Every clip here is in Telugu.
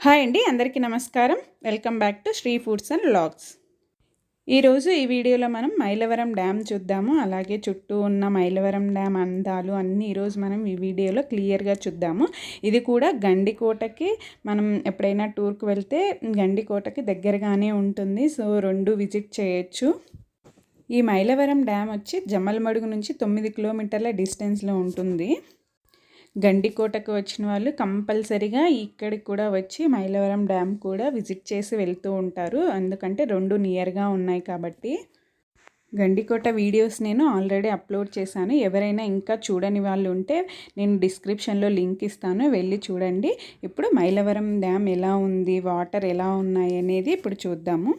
హాయ్ అండి, అందరికీ నమస్కారం. Welcome back to Sri foods and vlogs. ఈరోజు ఈ వీడియోలో మనం మైలవరం డ్యామ్ చూద్దాము. అలాగే చుట్టూ ఉన్న మైలవరం డ్యామ్ అందాలు అన్నీ ఈరోజు మనం ఈ వీడియోలో క్లియర్గా చూద్దాము. ఇది కూడా గండికోటకి మనం ఎప్పుడైనా టూర్కి వెళ్తే గండికోటకి దగ్గరగానే ఉంటుంది. సో రెండు విజిట్ చేయొచ్చు. ఈ మైలవరం డ్యామ్ వచ్చి జమ్మలమడుగు నుంచి 9 కిలోమీటర్ల డిస్టెన్స్లో ఉంటుంది. గండికోటకు వచ్చిన వాళ్ళు కంపల్సరీగా ఇక్కడికి కూడా వచ్చి మైలవరం డ్యామ్ కూడా విజిట్ చేసి వెళ్తూ ఉంటారు. ఎందుకంటే రెండు నియర్గా ఉన్నాయి కాబట్టి. గండికోట వీడియోస్ నేను ఆల్రెడీ అప్లోడ్ చేశాను. ఎవరైనా ఇంకా చూడని వాళ్ళు ఉంటే నేను డిస్క్రిప్షన్లో లింక్ ఇస్తాను, వెళ్ళి చూడండి. ఇప్పుడు మైలవరం డ్యామ్ ఎలా ఉంది, వాటర్ ఎలా ఉన్నాయి అనేది ఇప్పుడు చూద్దాము.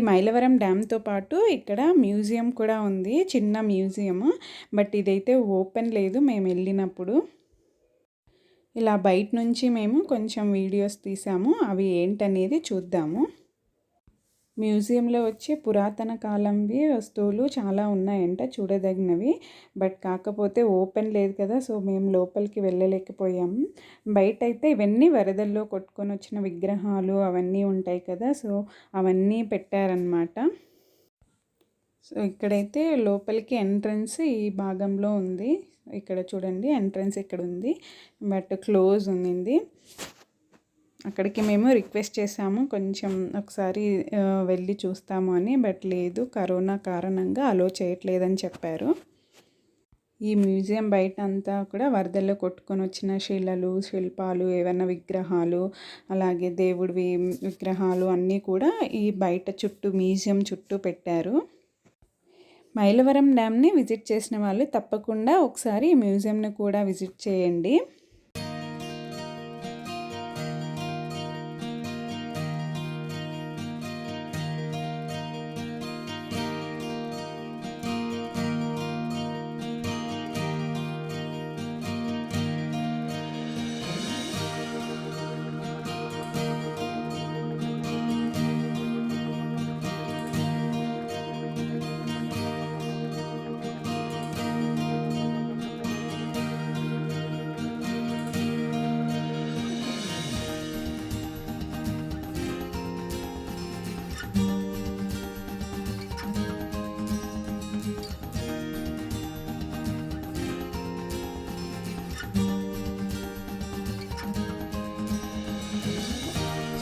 మైలవరం డ్యామ్తో పాటు ఇక్కడ మ్యూజియం కూడా ఉంది, చిన్న మ్యూజియం. బట్ ఇదైతే ఓపెన్ లేదు మేము వెళ్ళినప్పుడు. ఇలా బయట నుంచి మేము కొంచెం వీడియోస్ తీసాము, అవి ఏంటనేది చూద్దాము. మ్యూజియంలో వచ్చే పురాతన కాలంవి వస్తువులు చాలా ఉన్నాయంట చూడదగినవి. బట్ కాకపోతే ఓపెన్ లేదు కదా, సో మేము లోపలికి వెళ్ళలేకపోయాము. బయట అయితే ఇవన్నీ వరదల్లో కొట్టుకొని వచ్చిన విగ్రహాలు అవన్నీ ఉంటాయి కదా, సో అవన్నీ పెట్టారనమాట. సో ఇక్కడైతే లోపలికి ఎంట్రన్స్ ఈ భాగంలో ఉంది. ఇక్కడ చూడండి ఎంట్రన్స్ ఇక్కడ ఉంది, బట్ క్లోజ్ ఉంది. అక్కడికి మేము రిక్వెస్ట్ చేసాము కొంచెం ఒకసారి వెళ్ళి చూస్తాము అని, బట్ లేదు, కరోనా కారణంగా అలో చేయట్లేదని చెప్పారు. ఈ మ్యూజియం బయట అంతా కూడా వరదల్లో కొట్టుకొని వచ్చిన శిలలు, శిల్పాలు, ఏవైనా విగ్రహాలు, అలాగే దేవుడివి విగ్రహాలు అన్నీ కూడా ఈ బయట చుట్టూ మ్యూజియం చుట్టూ పెట్టారు. మైలవరం డ్యామ్ని విజిట్ చేసిన వాళ్ళు తప్పకుండా ఒకసారి ఈ మ్యూజియంని కూడా విజిట్ చేయండి.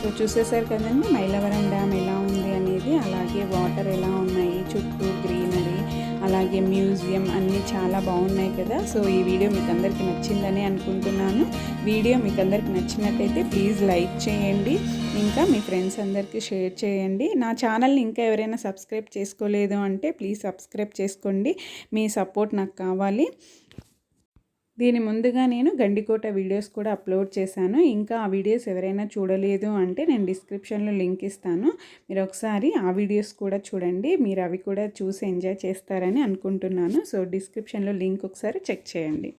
సో చూసేసారు కదండి మైలవరం డ్యామ్ ఎలా ఉంది అనేది, అలాగే వాటర్ ఎలా ఉన్నాయి, చుట్టూ గ్రీనరీ, అలాగే మ్యూజియం అన్నీ చాలా బాగున్నాయి కదా. సో ఈ వీడియో మీకు అందరికీ నచ్చిందని అనుకుంటున్నాను. వీడియో మీకు అందరికీ నచ్చినట్టయితే ప్లీజ్ లైక్ చేయండి, ఇంకా మీ ఫ్రెండ్స్ అందరికీ షేర్ చేయండి. నా ఛానల్ని ఇంకా ఎవరైనా సబ్స్క్రైబ్ చేసుకోలేదు అంటే ప్లీజ్ సబ్స్క్రైబ్ చేసుకోండి, మీ సపోర్ట్ నాకు కావాలి. దీని ముందుగా నేను గండికోట వీడియోస్ కూడా అప్లోడ్ చేశాను. ఇంకా ఆ వీడియోస్ ఎవరైనా చూడలేదు అంటే నేను డిస్క్రిప్షన్లో లింక్ ఇస్తాను, మీరు ఒకసారి ఆ వీడియోస్ కూడా చూడండి. మీరు అవి కూడా చూసి ఎంజాయ్ చేస్తారని అనుకుంటున్నాను. సో డిస్క్రిప్షన్లో లింక్ ఒకసారి చెక్ చేయండి.